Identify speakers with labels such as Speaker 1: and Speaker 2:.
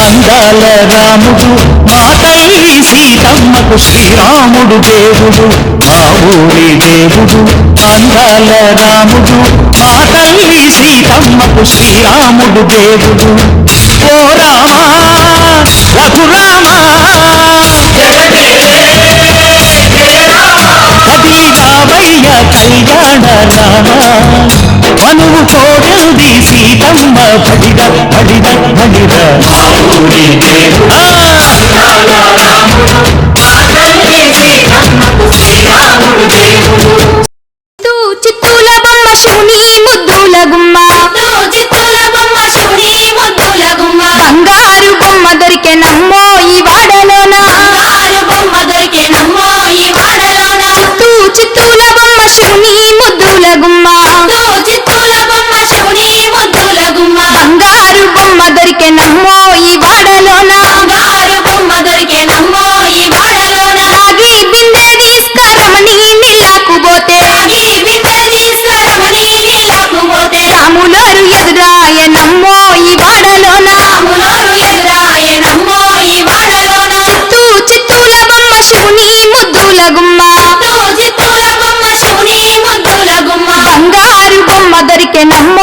Speaker 1: అందాల రాముడు మా తల్లి సీతమ్మకు శ్రీరాముడు దేవుడు మా ఊరి దేవుడు అందాల రాముడు మా తల్లి సీతమ్మకు శ్రీరాముడు దేవుడు ఓ రామా రఘురామా కదిలినావయ్య కళ్యాణ రామా మనువు కోరింది సీతమ్మ బడిద బడిద బడిద
Speaker 2: చిత్తూల బొమ్మ శివుని ముద్దుల గుమ్మ బంగారు బొమ్మ దొరికే నమ్మో ఈ వాడలోన చిత్తూల బొమ్మ శివుని ముద్దుల గుమ్మ బంగారు బొమ్మ దొరికే నమ్మో ఈ వాడలోన రాగి బిందె తీసుకురమని నీళ్ళకు పోతే రాములోరు ఎదురాయ నమ్మో ఈ వాడలోన చిత్తూల బొమ్మ శివుని ముద్దుల గుమ్మ బంగారు బొమ్మ దొరికే నమ్మో